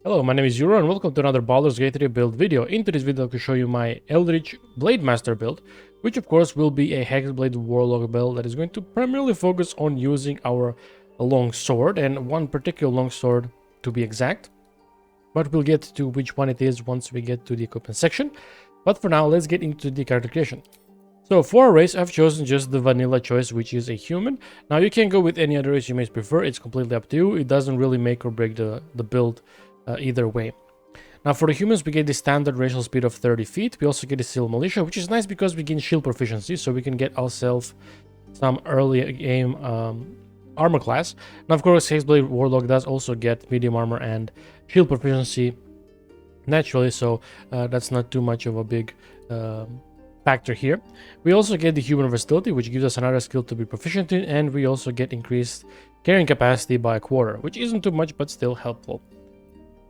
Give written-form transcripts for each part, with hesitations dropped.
Hello, my name is Euro and welcome to another Baldur's Gate 3 build video. In today's video, I'll show you my Eldritch Blademaster build, which of course will be a Hexblade Warlock build that is going to primarily focus on using our long sword, and one particular long sword to be exact. But we'll get to which one it is once we get to the equipment section. But for now, let's get into the character creation. So for our race, I've chosen just the vanilla choice, which is a human. Now you can go with any other race you may prefer, it's completely up to you. It doesn't really make or break the build either way. Now for the humans, we get the standard racial speed of 30 feet. We also get the Steel Militia, which is nice because we gain shield proficiency, so we can get ourselves some early game armor class. Now of course, Hexblade Warlock does also get medium armor and shield proficiency naturally, so that's not too much of a big factor here. We also get the human versatility, which gives us another skill to be proficient in, and we also get increased carrying capacity by a quarter, which isn't too much but still helpful.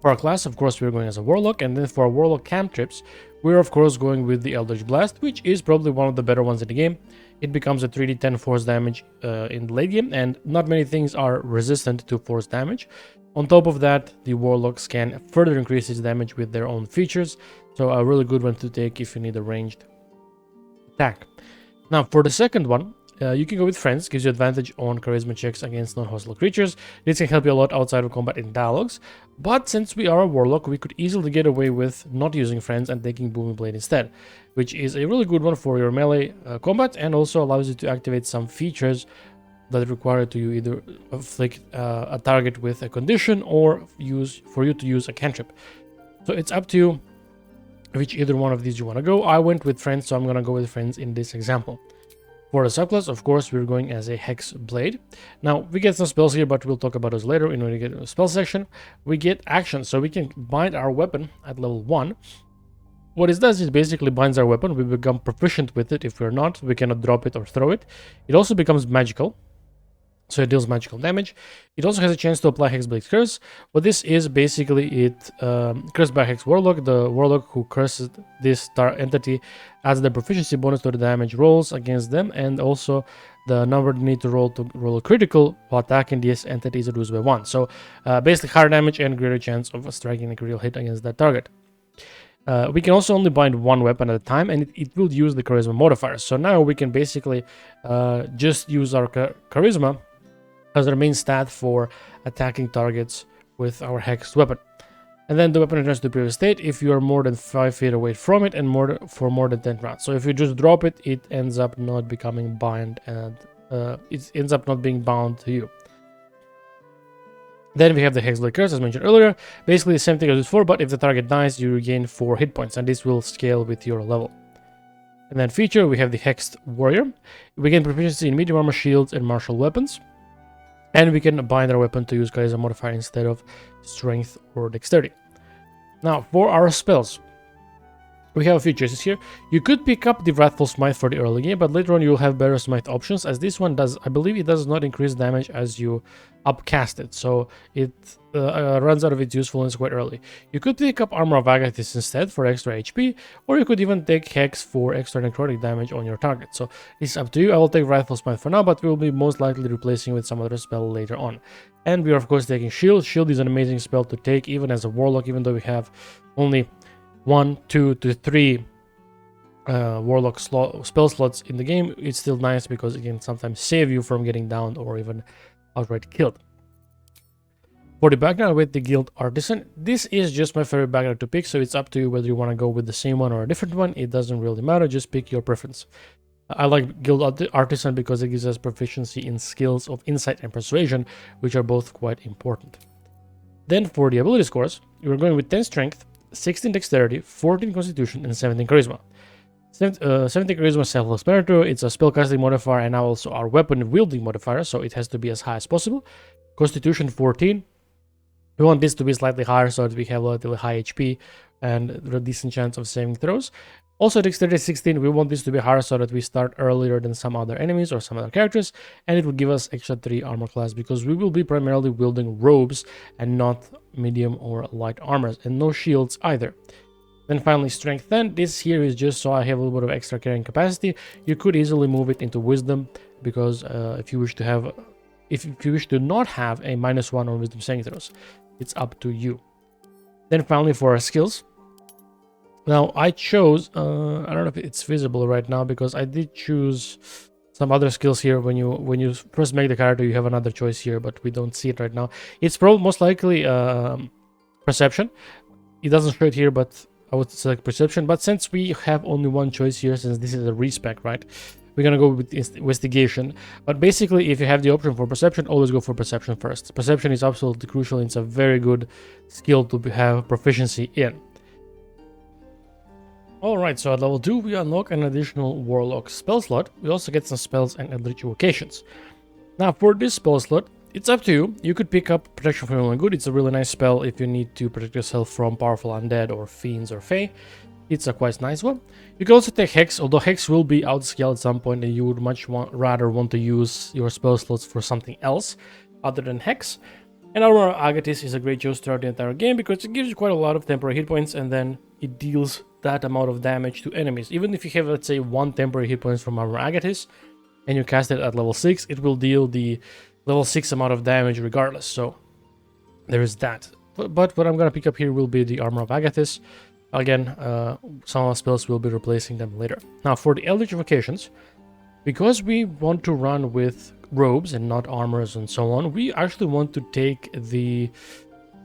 For our class, of course, we're going as a Warlock, and then for our Warlock camp trips, we're of course going with the Eldritch Blast, which is probably one of the better ones in the game. It becomes a 3d10 force damage in the late game, and not many things are resistant to force damage. On top of that, the Warlocks can further increase its damage with their own features, so a really good one to take if you need a ranged attack. Now, for the second one, you can go with friends, gives you advantage on charisma checks against non-hostile creatures. This can help you a lot outside of combat in dialogues, but since we are a warlock, we could easily get away with not using friends and taking booming blade instead, which is a really good one for your melee combat, and also allows you to activate some features that require you either afflict a target with a condition or for you to use a cantrip. So it's up to you which either one of these you want to go. I went with friends, so I'm gonna go with friends in this example. For the subclass, of course, we're going as a Hex Blade. Now, we get some spells here, but we'll talk about those later when we get to the spell section. We get action, so we can bind our weapon at level 1. What it does is basically binds our weapon. We become proficient with it. If we're not, we cannot drop it or throw it. It also becomes magical, so it deals magical damage. It also has a chance to apply Hexblade Curse. What this is, basically, it cursed by Hex Warlock. The Warlock who curses this entity adds the proficiency bonus to the damage rolls against them, and also the number they need to roll a critical while attacking this entity is reduced by 1. So basically higher damage and greater chance of striking a critical hit against that target. We can also only bind one weapon at a time, and it will use the charisma modifier. So now we can basically just use our charisma as our main stat for attacking targets with our hexed weapon. And then the weapon returns to the previous state if you are more than 5 feet away from it and for more than 10 rounds. So if you just drop it, it ends up not becoming bind, and it ends up not being bound to you. Then we have the Hexblade Curse, as mentioned earlier. Basically the same thing as before, but if the target dies, you regain 4 hit points, and this will scale with your level. And then feature, we have the Hexed Warrior. We gain proficiency in medium armor, shields, and martial weapons. And we can bind our weapon to use charisma modifier instead of strength or dexterity. Now, for our spells, we have a few choices here. You could pick up the Wrathful Smite for the early game, but later on you'll have better smite options, as this one does, I believe it does not increase damage as you upcast it, so it runs out of its usefulness quite early. You could pick up Armor of Agathis instead for extra HP, or you could even take Hex for extra necrotic damage on your target. So it's up to you. I will take Wrathful Smite for now, but we'll be most likely replacing with some other spell later on. And we are of course taking Shield. Shield is an amazing spell to take even as a Warlock, even though we have only 1, 2 to 3 Warlock spell slots in the game. It's still nice because it can sometimes save you from getting downed or even outright killed. For the background with the Guild Artisan, this is just my favorite background to pick, so it's up to you whether you want to go with the same one or a different one. It doesn't really matter, just pick your preference. I like Guild Artisan because it gives us proficiency in skills of Insight and Persuasion, which are both quite important. Then for the ability scores, we're going with 10 Strength, 16 Dexterity, 14 Constitution, and 17 Charisma. 17 Charisma self-explanatory. It's a spellcasting modifier and now also our weapon wielding modifier, so it has to be as high as possible. Constitution 14. We want this to be slightly higher so that we have relatively high HP and a decent chance of saving throws. Also Dexterity 16, we want this to be higher so that we start earlier than some other enemies or some other characters, and it will give us extra 3 armor class because we will be primarily wielding robes and not medium or light armors, and no shields either. Then finally Strength 10, this here is just so I have a little bit of extra carrying capacity. You could easily move it into Wisdom because if you wish to not have a -1 on Wisdom saving throws, it's up to you. Then finally for our skills. Now I chose, I don't know if it's visible right now because I did choose some other skills here. When you first make the character, you have another choice here, but we don't see it right now. It's probably most likely perception. It doesn't show it here, but I would select perception. But since we have only one choice here, since this is a respec, right, we're gonna go with investigation. But basically, if you have the option for perception, always go for perception first. Perception is absolutely crucial. It's a very good skill to have proficiency in. Alright, so at level 2 we unlock an additional Warlock spell slot. We also get some spells and Eldritch Evocations. Now for this spell slot, it's up to you. You could pick up Protection from Evil and Good. It's a really nice spell if you need to protect yourself from powerful undead or fiends or fae. It's a quite nice one. You can also take Hex, although Hex will be outscaled at some point and you would much rather want to use your spell slots for something else other than Hex. And Armor of Agathis is a great choice throughout the entire game because it gives you quite a lot of temporary hit points and then it deals that amount of damage to enemies. Even if you have, let's say, 1 temporary hit points from Armor of Agathis and you cast it at level 6, it will deal the level 6 amount of damage regardless. So there is that. But what I'm going to pick up here will be the Armor of Agathis. Again, some of the spells will be replacing them later. Now for the Eldritch Evocations, because we want to run with robes and not armors and so on, we actually want to take the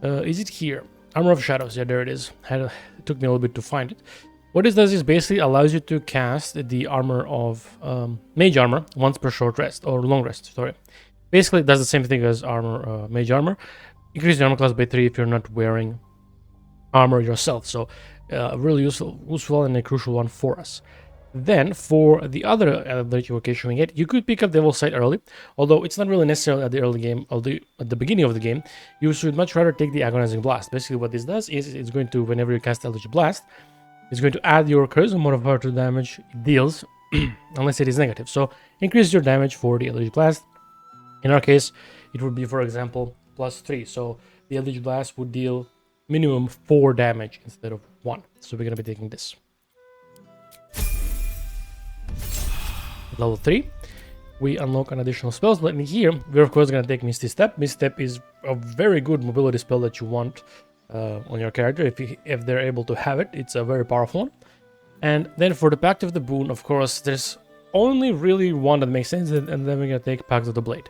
is it here? Armor of Shadows. Yeah, there it is. It took me a little bit to find it. What this does is basically allows you to cast the armor of mage armor once per short rest or long rest, sorry. Basically it does the same thing as armor mage armor. Increase the armor class by 3 if you're not wearing armor yourself. So really useful and a crucial one for us. Then, for the other Eldritch Evocation we get, you could pick up Devil's Sight early, although it's not really necessarily at the early game, although at the beginning of the game, you should much rather take the Agonizing Blast. Basically what this does is it's going to, whenever you cast Eldritch Blast, it's going to add your charisma modifier to the damage it deals, unless it is negative. So, increase your damage for the Eldritch Blast. In our case, it would be, for example, +3. So, the Eldritch Blast would deal minimum 4 damage instead of 1. So, we're going to be taking this. Level 3, we unlock an additional spell slot. And here, we're of course going to take Misty Step. Misty Step is a very good mobility spell that you want on your character. If they're able to have it, it's a very powerful one. And then for the Pact of the Boon, of course, there's only really one that makes sense, and then we're going to take Pact of the Blade.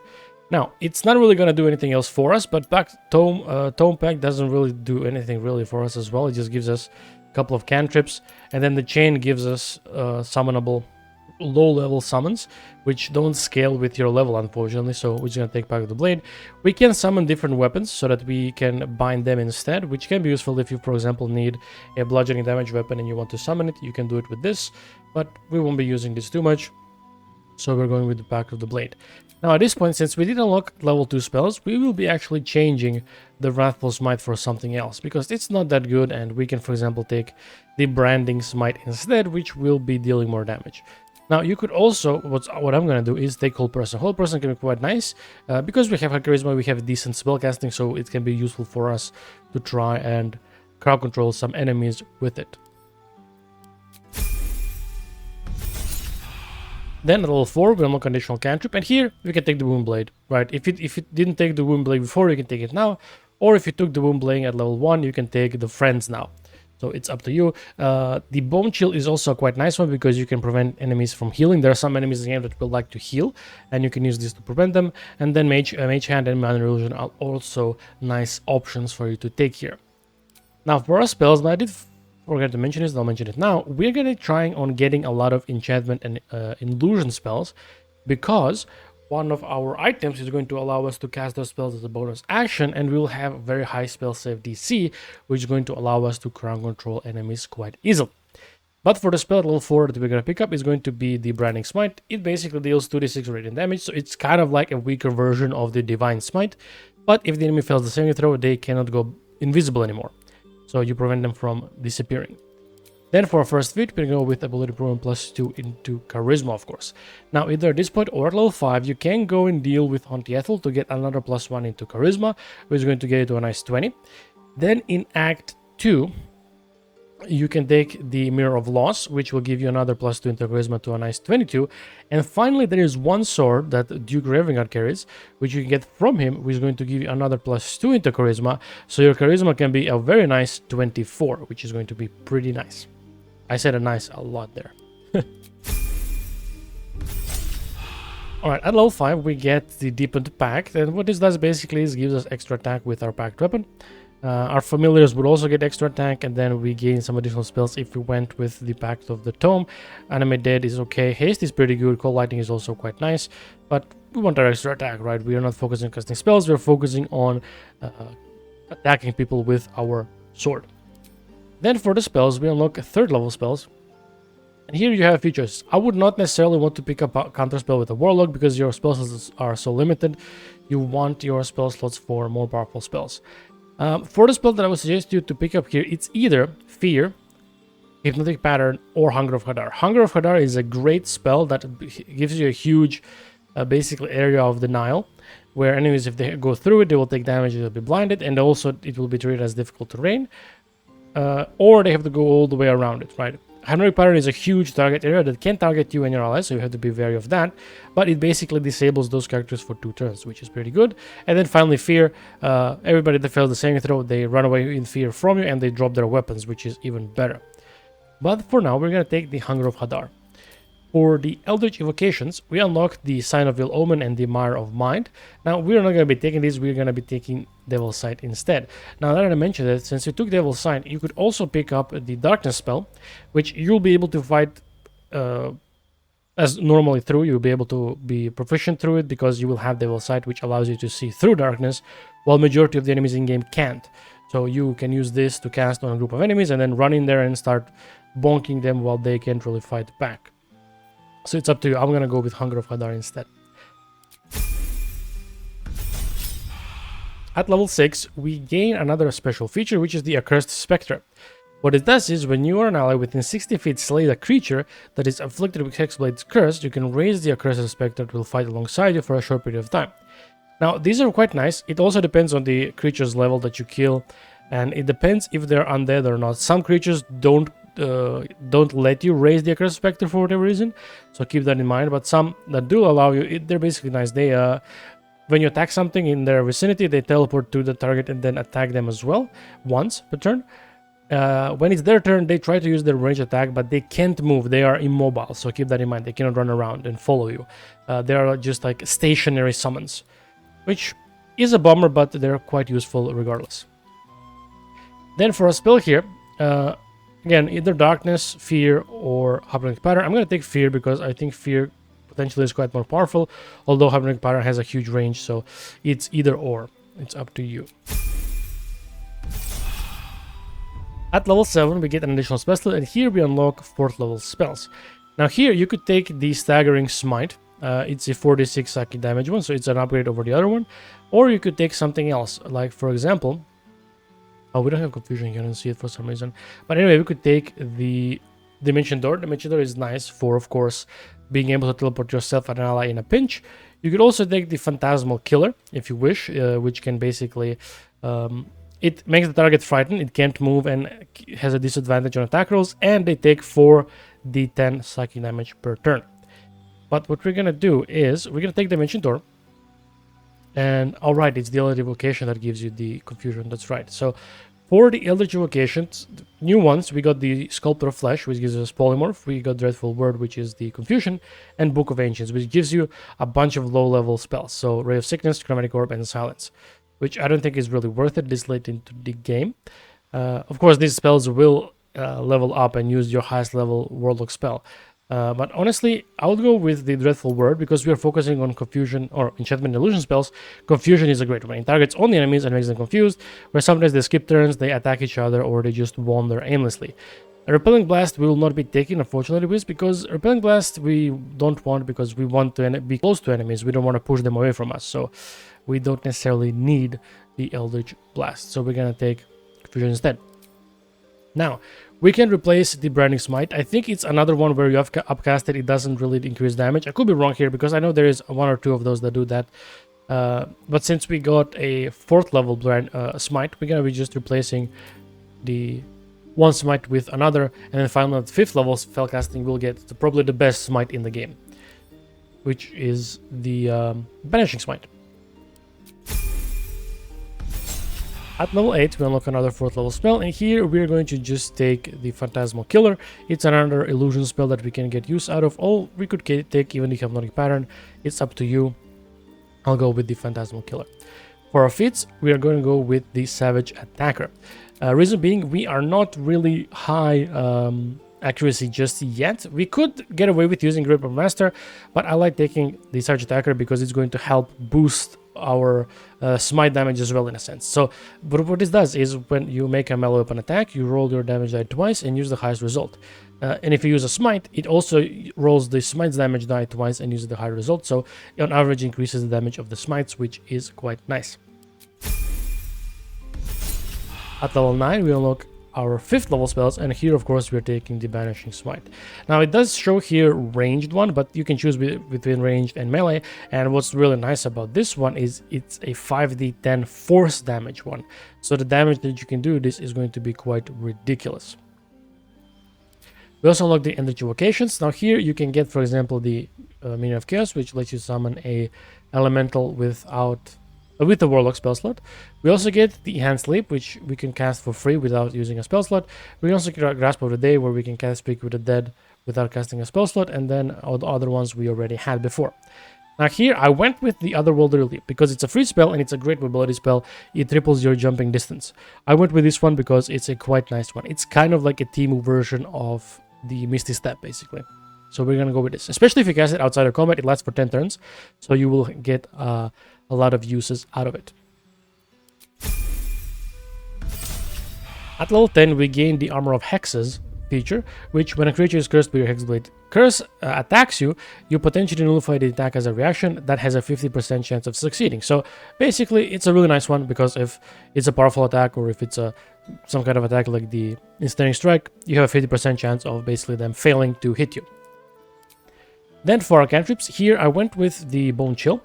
Now, it's not really going to do anything else for us, but Tome Pact doesn't really do anything really for us as well. It just gives us a couple of cantrips, and then the Chain gives us summonable low-level summons, which don't scale with your level, unfortunately, so we're just gonna take Pact of the Blade. We can summon different weapons so that we can bind them instead, which can be useful if you, for example, need a bludgeoning damage weapon and you want to summon it. You can do it with this, but we won't be using this too much, so we're going with the Pact of the Blade. Now, at this point, since we did unlock level 2 spells, we will be actually changing the Wrathful Smite for something else, because it's not that good, and we can, for example, take the Branding Smite instead, which will be dealing more damage. Now, you could also, what I'm going to do is take Hold Person. Hold Person can be quite nice, because we have high charisma, we have decent spellcasting, so it can be useful for us to try and crowd control some enemies with it. Then at level 4, we unlock additional cantrip, and here we can take the Wound Blade, right? If you didn't take the Wound Blade before, you can take it now, or if you took the Wound Blade at level 1, you can take the Friends now. So it's up to you. The Bone Chill is also a quite nice one because you can prevent enemies from healing. There are some enemies in the game that will like to heal, and you can use this to prevent them. And then Mage Hand and Minor Illusion are also nice options for you to take here. Now for our spells, and I did forget to mention this, I'll mention it now. We're going to try on getting a lot of enchantment and illusion spells, because one of our items is going to allow us to cast those spells as a bonus action, and we'll have very high spell save DC, which is going to allow us to crowd control enemies quite easily. But for the spell at level 4 that we're going to pick up is going to be the Branding Smite. It basically deals 2d6 radiant damage, so it's kind of like a weaker version of the Divine Smite. But if the enemy fails the saving throw, they cannot go invisible anymore, so you prevent them from disappearing. Then for our first feat, we're going to go with ability improvement +2 into charisma, of course. Now, either at this point or at level 5, you can go and deal with Auntie Ethel to get another +1 into charisma, which is going to get you to a nice 20. Then in Act 2, You can take the Mirror of Loss, which will give you another +2 into Charisma to a nice 22. And finally, there is one sword that Duke Ravengard carries, which you can get from him, which is going to give you another +2 into Charisma. So your Charisma can be a very nice 24, which is going to be pretty nice. I said a nice a lot there. Alright, at level 5 we get the Deepened Pact, and what this does basically is gives us extra attack with our packed weapon. Our familiars would also get extra attack, and then we gain some additional spells if we went with the Pact of the Tome. Animate Dead is okay, Haste is pretty good, Cold Lightning is also quite nice, but we want our extra attack, right? We are not focusing on casting spells, we're focusing on attacking people with our sword. Then for the spells, we unlock 3rd level spells. And here you have features. I would not necessarily want to pick up a counter spell with a Warlock because your spell slots are so limited. You want your spell slots for more powerful spells. For the spell that I would suggest you to pick up here, it's either Fear, Hypnotic Pattern, or Hunger of Hadar. Hunger of Hadar is a great spell that gives you a huge, basically, area of denial, where enemies, if they go through it, they will take damage, they will be blinded, and also it will be treated as difficult terrain. Or they have to go all the way around it, right? Hypnotic Pattern is a huge target area that can target you and your allies, so you have to be wary of that. But it basically disables those characters for 2 turns, which is pretty good. And then finally, Fear. Everybody that fails the saving throw, they run away in fear from you and they drop their weapons, which is even better. But for now, we're going to take the Hunger of Hadar. For the Eldritch Evocations, we unlock the Sign of Ill Omen and the Mire of Mind. Now, we're not going to be taking these, we're going to be taking Devil's Sight instead. Now that I mentioned it, since you took Devil's Sight, you could also pick up the Darkness spell, which you'll be able to fight as normally through. You'll be able to be proficient through it because you will have Devil's Sight, which allows you to see through darkness, while majority of the enemies in game can't. So you can use this to cast on a group of enemies and then run in there and start bonking them while they can't really fight back. So it's up to you. I'm going to go with Hunger of Hadar instead. At level 6, we gain another special feature, which is the Accursed Spectre. What it does is, when you or an ally within 60 feet slay a creature that is afflicted with Hexblade's curse, you can raise the Accursed Spectre that will fight alongside you for a short period of time. Now, these are quite nice. It also depends on the creature's level that you kill, and it depends if they're undead or not. Some creatures don't let you raise the Accursed Spectre for whatever reason, so keep that in mind. But some that do allow you, they're basically nice. They when you attack something in their vicinity, they teleport to the target and then attack them as well once per turn. When it's their turn, they try to use their range attack, but they can't move. They are immobile, so keep that in mind. They cannot run around and follow you. They are just like stationary summons, which is a bummer, but they're quite useful regardless. Then for a spell here, again, either Darkness, Fear, or Hypnotic Pattern. I'm going to take Fear because I think Fear potentially is quite more powerful, although Hypnotic Pattern has a huge range, so it's either or. It's up to you. At level 7, we get an additional spell slot, and here we unlock 4th level spells. Now here, you could take the Staggering Smite. It's a 46 psychic damage one, so it's an upgrade over the other one. Or you could take something else, like for example... Oh, we don't have Confusion here, I don't see it for some reason. But anyway, we could take the Dimension Door. Dimension Door is nice for, of course, being able to teleport yourself and an ally in a pinch. You could also take the Phantasmal Killer, if you wish, which can basically... it makes the target frightened, it can't move, and has a disadvantage on attack rolls, and they take 4d10 psychic damage per turn. But what we're going to do is, we're going to take Dimension Door. And alright, it's the Eldritch Evocation that gives you the Confusion, that's right. So for the Eldritch Evocations, new ones, we got the Sculptor of Flesh, which gives us Polymorph. We got Dreadful Word, which is the Confusion, and Book of Ancients, which gives you a bunch of low-level spells. So Ray of Sickness, Chromatic Orb, and Silence, which I don't think is really worth it this late into the game. Of course, these spells will level up and use your highest level Warlock spell. But honestly, I would go with the Dreadful Word because we are focusing on Confusion or Enchantment and Illusion spells. Confusion is a great one. It targets only enemies and makes them confused, where sometimes they skip turns, they attack each other, or they just wander aimlessly. A Repelling Blast we will not be taking, unfortunately, because Repelling Blast we don't want because we want to be close to enemies. We don't want to push them away from us, so we don't necessarily need the Eldritch Blast. So we're going to take Confusion instead. Now, we can replace the Branding Smite. I think it's another one where you have upcasted, it doesn't really increase damage. I could be wrong here because I know there is 1 or 2 of those that do that. But since we got a 4th level Smite, we're going to be just replacing the one smite with another, and then finally at 5th level spellcasting will get probably the best smite in the game, which is the Banishing Smite. At level 8, we unlock another 4th level spell, and here we're going to just take the Phantasmal Killer. It's another illusion spell that we can get use out of, or we could take even the Hypnotic Pattern. It's up to you. I'll go with the Phantasmal Killer. For our feats, we are going to go with the Savage Attacker. Reason being, we are not really high accuracy just yet. We could get away with using Great Master, but I like taking the Savage Attacker because it's going to help boost our smite damage as well, in a sense. So, but what this does is when you make a melee weapon attack, you roll your damage die twice and use the highest result. And if you use a smite, it also rolls the smite's damage die twice and uses the higher result. So, on average, increases the damage of the smites, which is quite nice. At level 9, we unlock our 5th level spells, and here of course we're taking the Banishing Smite. Now it does show here ranged one, but you can choose between ranged and melee, and what's really nice about this one is it's a 5d10 force damage one, so the damage that you can do this is going to be quite ridiculous. We also unlock the Energy Vocations. Now here you can get, for example, the Minion of Chaos, which lets you summon a elemental with the Warlock spell slot. We also get the Enhanced Leap, which we can cast for free without using a spell slot. We also get Grasp of the Day, where we can cast Speak with the Dead without casting a spell slot, and then all the other ones we already had before. Now here I went with the Otherworldly Leap because it's a free spell and it's a great mobility spell. It triples your jumping distance. I went with this one because it's a quite nice one. It's kind of like a Temu version of the Misty Step, basically. So we're gonna go with this. Especially if you cast it outside of combat, it lasts for 10 turns, so you will get a lot of uses out of it. At level 10, we gain the Armor of Hexes feature, which when a creature is cursed by your Hexblade curse attacks you, you potentially nullify the attack as a reaction that has a 50% chance of succeeding. So basically, it's a really nice one because if it's a powerful attack or if it's some kind of attack like the Ensnaring Strike, you have a 50% chance of basically them failing to hit you. Then for our cantrips, here I went with the Bone Chill.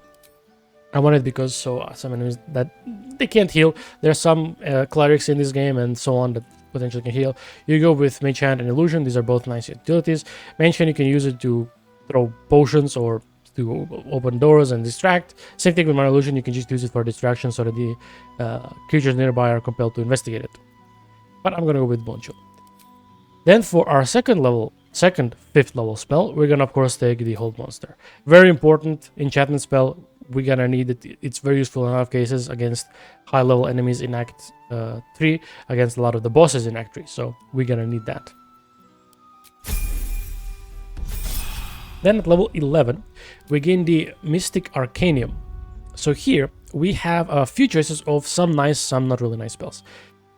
I want it because some enemies that they can't heal. There are some clerics in this game and so on that potentially can heal. You go with Mage Hand and Illusion. These are both nice utilities. Mage Hand, you can use it to throw potions or to open doors and distract. Same thing with Minor Illusion. You can just use it for distraction so that the creatures nearby are compelled to investigate it. But I'm going to go with Bone Chill. Then for our second 5th level spell, we're going to of course take the Hold Monster. Very important enchantment spell. We're gonna need it. It's very useful in a lot of cases against high level enemies in Act 3, against a lot of the bosses in Act 3, so we're gonna need that. Then at level 11, we gain the Mystic Arcanium. So here we have a few choices of some nice, some not really nice spells.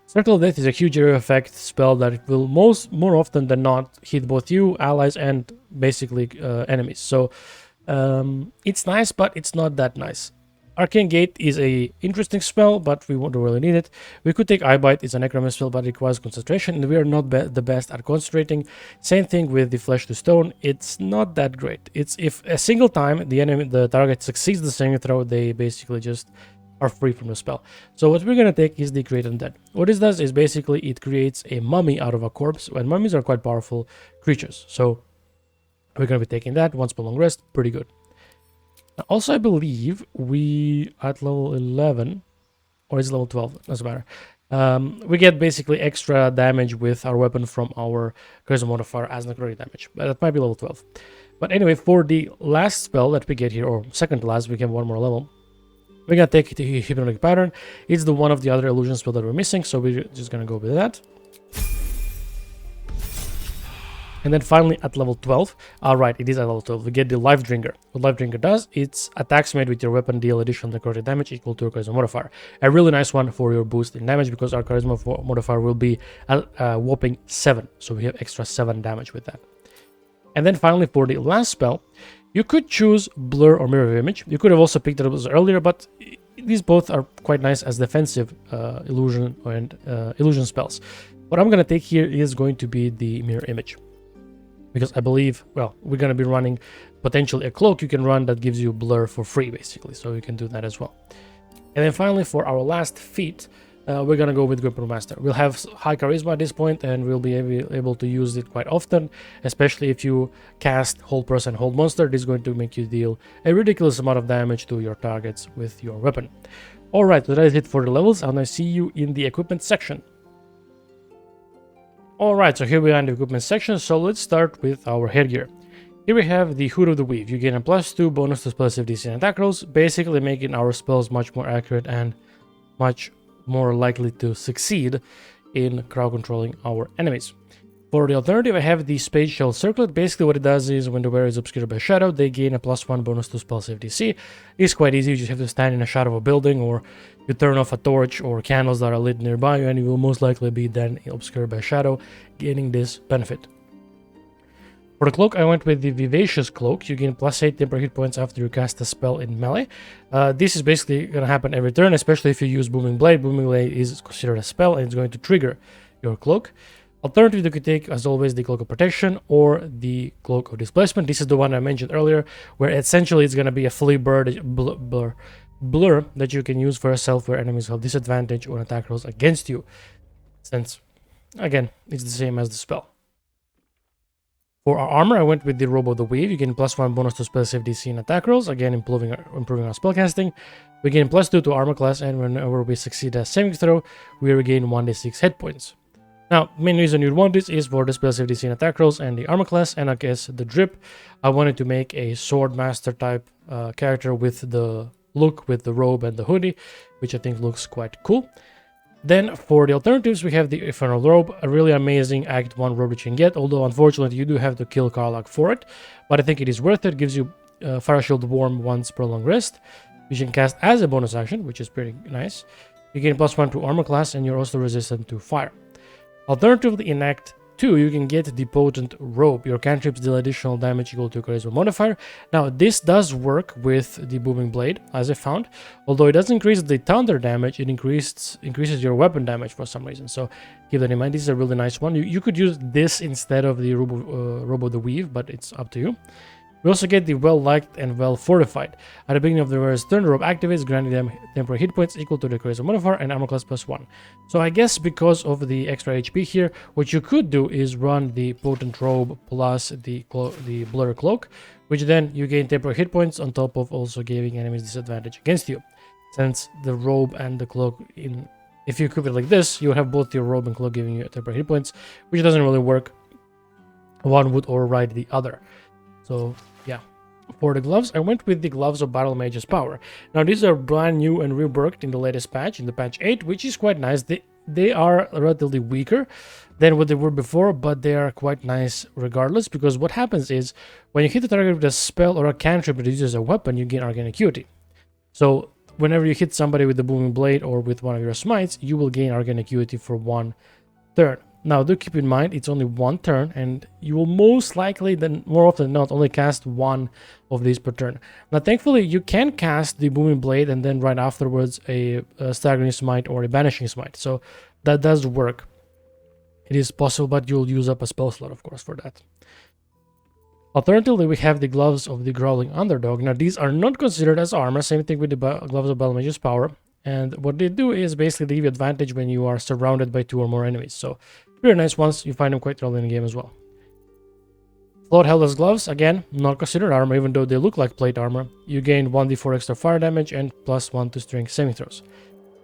Circle of Death is a huge area effect spell that will more often than not hit both you, allies, and basically enemies. So it's nice, but it's not that nice. Arcane Gate is a interesting spell, but we don't really need it. We could take Eye Bite. It's a necromancy spell, but it requires concentration, and we are not the best at concentrating. Same thing with the Flesh to Stone. It's not that great. It's if a single time the target succeeds the saving throw, they basically just are free from the spell. So what we're gonna take is the Create Undead. What this does is basically it creates a mummy out of a corpse, and mummies are quite powerful creatures. So we're going to be taking that. Once per long rest, pretty good. Now, also, I believe we at level 11, or is it level 12? Doesn't matter. We get basically extra damage with our weapon from our charisma modifier as necrotic damage, but that might be level 12. But anyway, for the last spell that we get here, or second to last, we get one more level. We're going to take the Hypnotic Pattern. It's the one of the other illusion spell that we're missing, so we're just going to go with that. And then finally at level 12, right, it is at level 12, we get the Life Drinker. What Life Drinker does, it's attacks made with your weapon deal additional necrotic damage equal to your charisma modifier. A really nice one for your boost in damage because our charisma modifier will be a whopping 7. So we have extra 7 damage with that. And then finally for the last spell, you could choose Blur or Mirror Image. You could have also picked it up earlier, but these both are quite nice as defensive illusion and illusion spells. What I'm going to take here is going to be the Mirror Image. Because I believe, well, we're going to be running potentially a cloak you can run that gives you blur for free, basically. So you can do that as well. And then finally, for our last feat, we're gonna go with Weapon Master. We'll have high charisma at this point, and we'll be able to use it quite often, especially if you cast Hold Person, Hold Monster. This is going to make you deal a ridiculous amount of damage to your targets with your weapon. Alright, so that is it for the levels, and I see you in the equipment section. Alright, so here we are in the equipment section, so let's start with our headgear. Here we have the Hood of the Weave. You gain a +2 bonus to spell save DC and attack rolls, basically making our spells much more accurate and much more likely to succeed in crowd controlling our enemies. For the alternative, I have the Spatial Circlet. Basically what it does is when the wearer is obscured by shadow, they gain a +1 bonus to spell save DC. It's quite easy, you just have to stand in a shadow of a building, or you turn off a torch or candles that are lit nearby you, and you will most likely be then obscured by shadow, gaining this benefit. For the cloak, I went with the Vivacious Cloak. You gain +8 temporary hit points after you cast a spell in melee. This is basically going to happen every turn, especially if you use Booming Blade. Booming Blade is considered a spell, and it's going to trigger your cloak. Alternatively, you could take, as always, the Cloak of Protection or the Cloak of Displacement. This is the one I mentioned earlier, where essentially it's going to be a fully blur that you can use for yourself where enemies have disadvantage on attack rolls against you. Since, again, it's the same as the spell. For our armor, I went with the Robe of the Weave. You gain +1 bonus to spell save DC and attack rolls, again improving our spellcasting. We gain +2 to armor class, and whenever we succeed a saving throw, we regain 1d6 hit points. Now, main reason you'd want this is for the spell save DC and attack rolls and the armor class, and I guess the drip. I wanted to make a sword master type character with the look, with the robe and the hoodie, which I think looks quite cool. Then for the alternatives, we have the Infernal Robe, a really amazing Act 1 robe that you can get, although unfortunately you do have to kill Karlach for it, but I think it is worth it. It gives you Fire Shield Warm once per long rest, which you can cast as a bonus action, which is pretty nice. You gain +1 to armor class, and you're also resistant to fire. Alternatively, in Act 2, you can get the Potent Robe. Your cantrips deal additional damage equal to your charisma modifier. Now, this does work with the Booming Blade, as I found. Although it doesn't increase the thunder damage, it increases your weapon damage for some reason. So keep that in mind. This is a really nice one. You could use this instead of the Robe of the Weave, but it's up to you. We also get the Well-Liked and Well-Fortified. At the beginning of the wearer's turn, the robe activates, granting them temporary hit points equal to the charisma modifier and armor class +1. So I guess because of the extra HP here, what you could do is run the Potent Robe plus the Blur Cloak, which then you gain temporary hit points on top of also giving enemies disadvantage against you. Since the robe and the cloak, if you equip it like this, you have both your robe and cloak giving you temporary hit points, which doesn't really work. One would override the other. So yeah, for the gloves, I went with the Gloves of Battle Mage's Power. Now these are brand new and reworked in the latest patch, in the patch 8, which is quite nice. They are relatively weaker than what they were before, but they are quite nice regardless, because what happens is when you hit the target with a spell or a cantrip that uses a weapon, you gain Arcane Acuity. So whenever you hit somebody with the Booming Blade or with one of your smites, you will gain Arcane Acuity for 1 turn. Now, do keep in mind, it's only 1 turn, and you will most likely, more often than not, only cast 1 of these per turn. Now, thankfully, you can cast the Booming Blade and then right afterwards a Staggering Smite or a Banishing Smite. So that does work. It is possible, but you'll use up a spell slot, of course, for that. Alternatively, we have the Gloves of the Growling Underdog. Now, these are not considered as armor. Same thing with the Gloves of Battle Mage's Power. And what they do is basically they give you advantage when you are surrounded by 2 or more enemies. So, very nice ones. You find them quite early in the game as well. Float Helda's Gloves, again, not considered armor, even though they look like plate armor. You gain 1d4 extra fire damage and +1 to strength saving throws.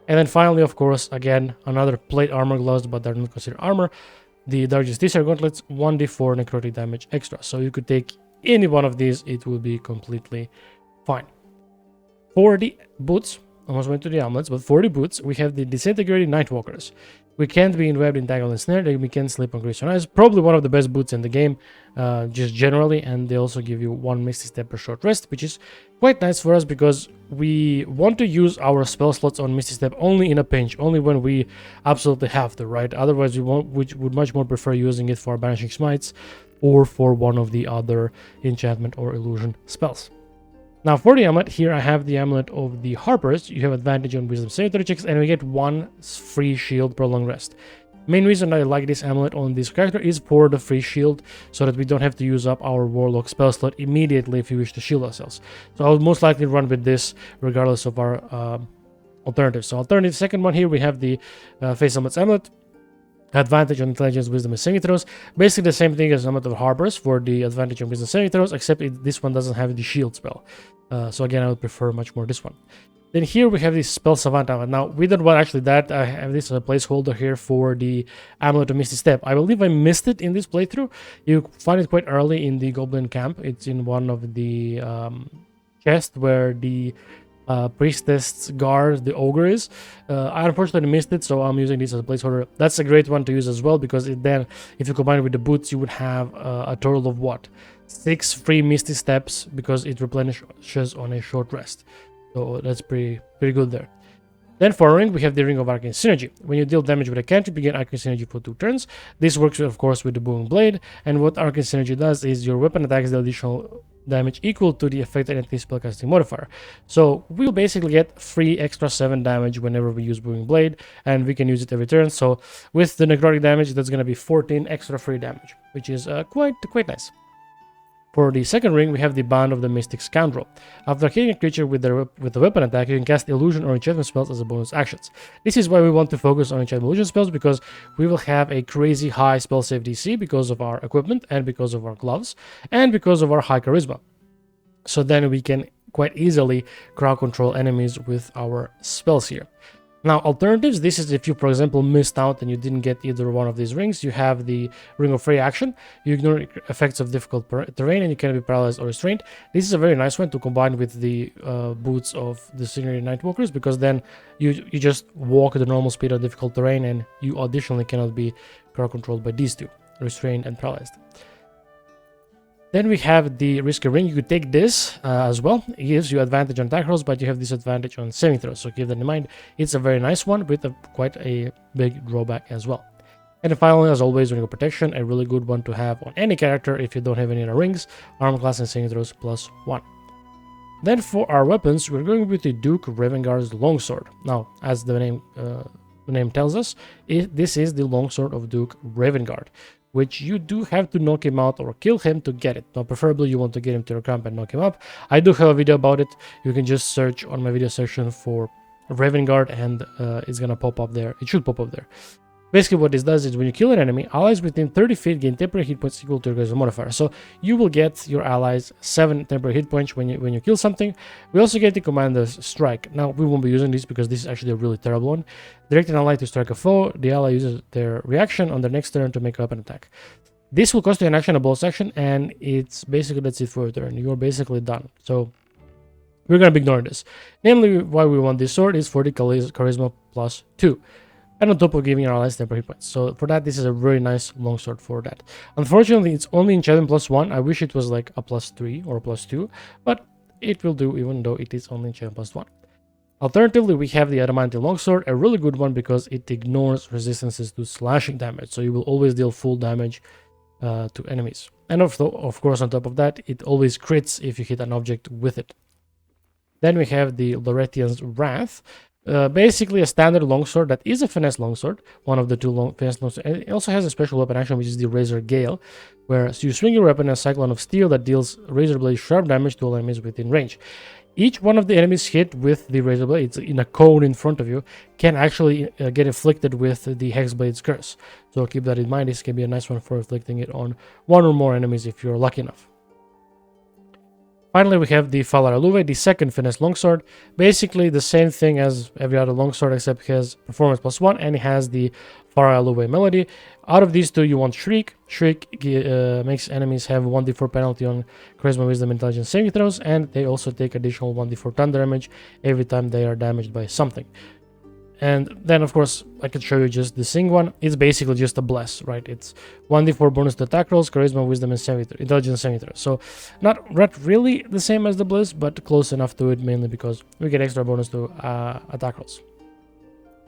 And then finally, of course, again, another plate armor gloves, but they're not considered armor. The Dark Justiciar Gauntlets, 1d4 necrotic damage extra. So you could take any one of these, it will be completely fine. For the boots, almost went to the amulets, but for the boots, we have the Disintegrating Nightwalkers. We can't be enwebbed, entangled, and snared, and we can sleep on Grease on Ice. Probably one of the best boots in the game, just generally, and they also give you 1 Misty Step per short rest, which is quite nice for us because we want to use our spell slots on Misty Step only in a pinch, only when we absolutely have to, right? Otherwise, we would much more prefer using it for Banishing Smites or for one of the other enchantment or illusion spells. Now for the amulet, here I have the amulet of the Harpers. You have advantage on wisdom saving throw checks, and we get 1 free shield per long rest. Main reason I like this amulet on this character is for the free shield, so that we don't have to use up our Warlock spell slot immediately if we wish to shield ourselves. So I would most likely run with this regardless of our alternatives. So alternative second one here, we have the Face Helmet's Amulet. Advantage on intelligence, wisdom, and saving throws. Basically the same thing as Amulet of Harbors for the advantage on wisdom saving throws, except this one doesn't have the shield spell. So again, I would prefer much more this one. Then here we have the Spell Savant Amulet. Now, we don't want actually that. I have this as a placeholder here for the Amulet of Misty Step. I believe I missed it in this playthrough. You find it quite early in the Goblin Camp. It's in one of the chests where the priestess guard, the ogre is. I unfortunately missed it, so I'm using this as a placeholder. That's a great one to use as well, because then, if you combine it with the boots, you would have a total of what? 6 free Misty Steps, because it replenishes on a short rest. So that's pretty good there. Then for a ring, we have the Ring of Arcane Synergy. When you deal damage with a cantrip, you gain Arcane Synergy for 2 turns. This works, of course, with the Booming Blade. And what Arcane Synergy does is your weapon attacks deal additional damage equal to the affected entity spellcasting modifier. So we'll basically get free extra 7 damage whenever we use Booming Blade, and we can use it every turn. So with the necrotic damage, that's going to be 14 extra free damage, which is quite nice. For the second ring, we have the Bond of the Mystic Scoundrel. After hitting a creature with the weapon attack, you can cast illusion or enchantment spells as a bonus actions. This is why we want to focus on enchantment illusion spells, because we will have a crazy high spell save DC because of our equipment, and because of our gloves, and because of our high charisma. So then we can quite easily crowd control enemies with our spells here. Now, alternatives, this is if you, for example, missed out and you didn't get either one of these rings. You have the Ring of Free Action. You ignore effects of difficult terrain, and you cannot be paralyzed or restrained. This is a very nice one to combine with the boots of the Scenery Nightwalkers, because then you just walk at the normal speed of difficult terrain, and you additionally cannot be crowd controlled by these two, restrained and paralyzed. Then we have the Risky Ring. You could take this as well. It gives you advantage on attack rolls, but you have disadvantage on saving throws. So keep that in mind. It's a very nice one with quite a big drawback as well. And finally, as always, Ring of Protection, a really good one to have on any character if you don't have any other rings. Armor class and saving throws +1. Then for our weapons, we're going with the Duke Ravengard's Longsword. Now, as the name tells us, this is the Longsword of Duke Ravengard, which you do have to knock him out or kill him to get it. Now, preferably you want to get him to your camp and knock him up. I do have a video about it. You can just search on my video section for Ravengard, and it's gonna pop up there. It should pop up there. Basically, what this does is when you kill an enemy, allies within 30 feet gain temporary hit points equal to your charisma modifier. So you will get your allies 7 temporary hit points when you kill something. We also get the Commander's Strike. Now, we won't be using this because this is actually a really terrible one. Direct an ally to strike a foe. The ally uses their reaction on their next turn to make a weapon attack. This will cost you an action, a bonus action, and it's basically that's it for your turn. You're basically done. So we're gonna be ignoring this. Namely, why we want this sword is for the charisma +2. And on top of giving our allies temporary hit points. So for that, this is a very nice longsword for that. Unfortunately, it's only enchantment +1. I wish it was like a +3 or +2, but it will do even though it is only enchantment +1. Alternatively, we have the Adamantine Longsword, a really good one because it ignores resistances to slashing damage. So you will always deal full damage to enemies. And of course, on top of that, it always crits if you hit an object with it. Then we have the Loretian's Wrath. Basically a standard longsword that is a finesse longsword, one of the two finesse longswords. And it also has a special weapon action, which is the Razor Gale, where you swing your weapon in a cyclone of steel that deals razor blade sharp damage to all enemies within range. Each one of the enemies hit with the razor blade, it's in a cone in front of you, can actually get inflicted with the Hexblade's Curse. So keep that in mind. This can be a nice one for inflicting it on one or more enemies if you're lucky enough. Finally, we have the Falar Aluve, the second finesse longsword. Basically the same thing as every other longsword, except it has performance +1 and it has the Falar Aluve melody. Out of these two, you want Shriek. Shriek makes enemies have 1d4 penalty on Charisma, Wisdom, Intelligence saving throws, and they also take additional 1d4 thunder damage every time they are damaged by something. And then, of course, I can show you just the Sing one. It's basically just a bless, right? It's 1d4 bonus to attack rolls, charisma, wisdom, and intelligence saving throws. So not really the same as the bliss, but close enough to it, mainly because we get extra bonus to attack rolls.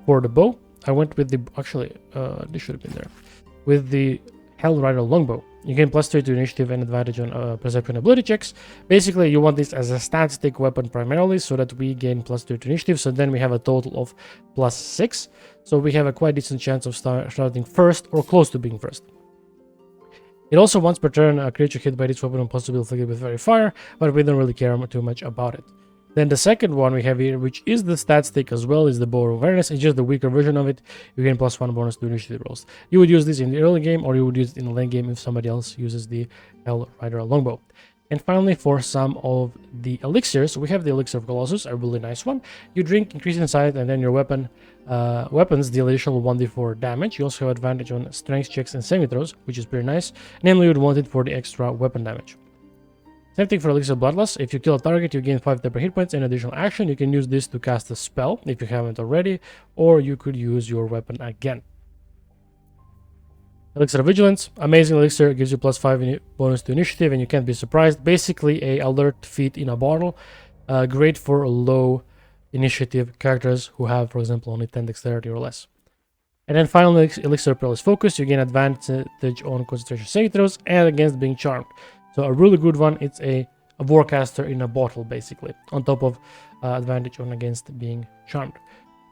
For the bow, I went with the this should have been there, with the Hellrider Longbow. You gain +3 to initiative and advantage on perception ability checks. Basically, you want this as a stat stick weapon primarily, so that we gain +3 to initiative. So then we have a total of +6. So we have a quite decent chance of starting first or close to being first. It also once per turn, a creature hit by this weapon and possibly afflicted with very fire, but we don't really care too much about it. Then the second one we have here, which is the stat stick as well, is the Bow of Awareness. It's just the weaker version of it. You gain +1 bonus to initiative rolls. You would use this in the early game, or you would use it in the late game if somebody else uses the Hell Rider Longbow. And finally, for some of the elixirs, we have the Elixir of Colossus, a really nice one. You drink, increase in sight, and then your weapons deal additional 1d4 damage. You also have advantage on strength checks and saving throws, which is pretty nice. Namely, you would want it for the extra weapon damage. Same thing for Elixir of Bloodlust. If you kill a target, you gain 5 temporary hit points and additional action. You can use this to cast a spell if you haven't already, or you could use your weapon again. Elixir of Vigilance, amazing elixir, gives you +5 bonus to initiative, and you can't be surprised. Basically, a alert feat in a bottle, great for low initiative characters who have, for example, only 10 dexterity or less. And then finally, Elixir of Perilous Focus, you gain advantage on concentration saving throws and against being charmed. So a really good one. It's a Warcaster in a bottle, basically, on top of advantage on against being charmed.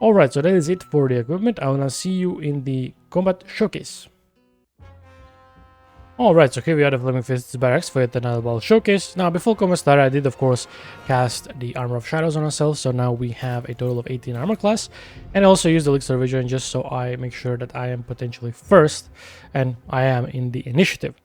Alright, so that is it for the equipment. I will see you in the combat showcase. Alright, so here we are at Flaming Fists Barracks for yet another battle showcase. Now, before combat started, I did, of course, cast the Armor of Shadows on ourselves, so now we have a total of 18 armor class. And I also used the Elixir of Vision just so I make sure that I am potentially first, and I am in the initiative.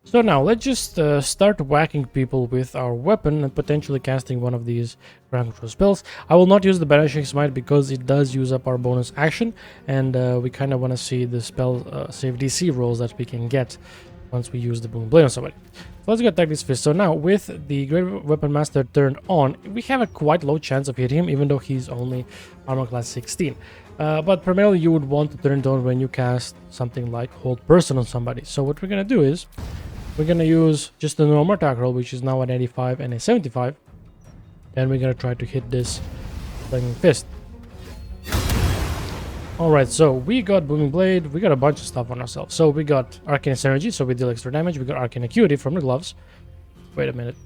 So now, let's just start whacking people with our weapon and potentially casting one of these ground control spells. I will not use the Banishing Smite because it does use up our bonus action, and we kind of want to see the spell save DC rolls that we can get once we use the Booming Blade on somebody. So let's go attack this fist. So now, with the Great Weapon Master turned on, we have a quite low chance of hitting him, even though he's only armor class 16. But primarily you would want to turn it on when you cast something like Hold Person on somebody. So what we're going to do is, we're going to use just the normal attack roll, which is now an 85 and a 75. And we're going to try to hit this Flaming Fist. Alright, so we got Booming Blade, we got a bunch of stuff on ourselves. So we got Arcane Synergy, so we deal extra damage. We got Arcane Acuity from the gloves. Wait a minute.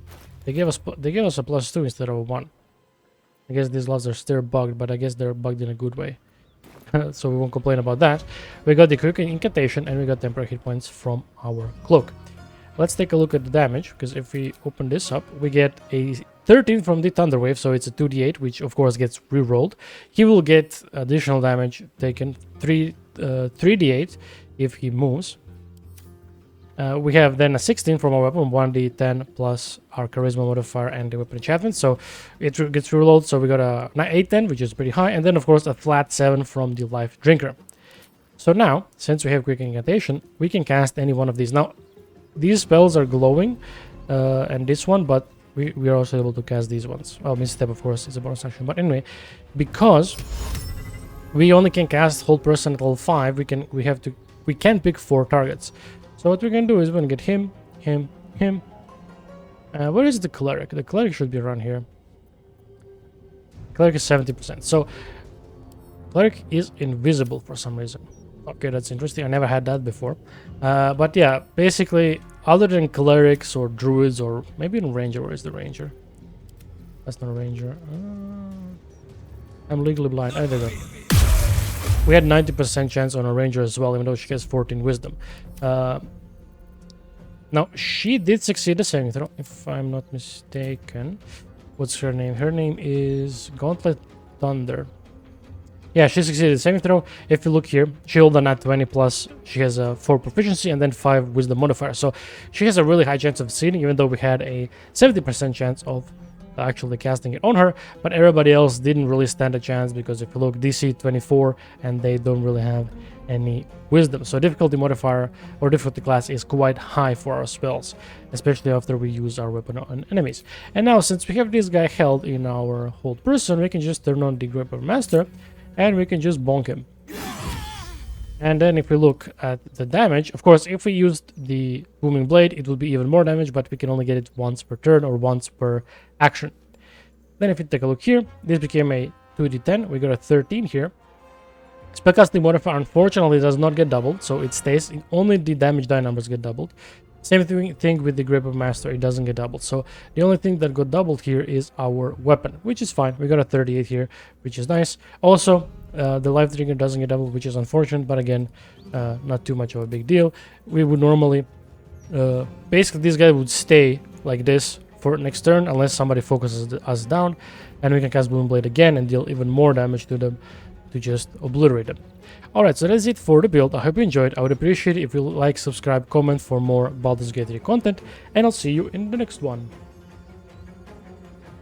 They gave us a +2 instead of a 1. I guess these gloves are still bugged, but I guess they're bugged in a good way. So we won't complain about that. We got the Quick Incantation, and we got temporary hit points from our cloak. Let's take a look at the damage, because if we open this up, we get a 13 from the Thunder Wave, so it's a 2d8, which of course gets re-rolled. He will get additional damage taken, 3d8 if he moves. We have then a 16 from our weapon, 1d10 plus our Charisma modifier and the weapon enchantment, so it gets re-rolled, so we got a 8-10, which is pretty high, and then of course a flat 7 from the Life Drinker. So now, since we have Quick Incantation, we can cast any one of these. Now, these spells are glowing, and this one, but we are also able to cast these ones. Well, Misstep, of course, is a bonus action. But anyway, because we only can cast Hold Person at level 5, we can pick 4 targets. So what we're gonna do is we're gonna get him. Where is the Cleric? The Cleric should be around here. Cleric is 70%. So Cleric is invisible for some reason. Okay, that's interesting. I never had that before. But yeah, basically, other than clerics or druids or maybe even ranger. Where is the ranger? That's not a ranger. I'm legally blind. There we go. We had 90% chance on a ranger as well, even though she has 14 wisdom. Now, she did succeed the saving throw, if I'm not mistaken. What's her name? Her name is Gauntlet Thunder. Yeah, she succeeded the saving throw. If you look here, she rolled a nat 20 plus she has a 4 proficiency and then 5 wisdom modifier. So she has a really high chance of succeeding, even though we had a 70% chance of actually casting it on her. But everybody else didn't really stand a chance because if you look, DC 24 and they don't really have any wisdom. So difficulty modifier or difficulty class is quite high for our spells, especially after we use our weapon on enemies. And now, since we have this guy held in our Hold Person, we can just turn on the Great Weapon Master and we can just bonk him. And then if we look at the damage, of course, if we used the Booming Blade, it would be even more damage, but we can only get it once per turn or once per action. Then if you take a look here, this became a 2d10. We got a 13 here. Spellcasting modifier unfortunately does not get doubled, so it stays. Only the damage die numbers get doubled. Same thing with the Grip of Master, it doesn't get doubled. So the only thing that got doubled here is our weapon, which is fine. We got a 38 here, which is nice. Also, the Life Drinker doesn't get doubled, which is unfortunate, but again, not too much of a big deal. We would normally, basically this guy would stay like this for next turn unless somebody focuses us down, and we can cast Booming Blade again and deal even more damage to them to just obliterate them. Alright, so that's it for the build. I hope you enjoyed. I would appreciate it if you like, subscribe, comment for more Baldur's Gate 3 content, and I'll see you in the next one.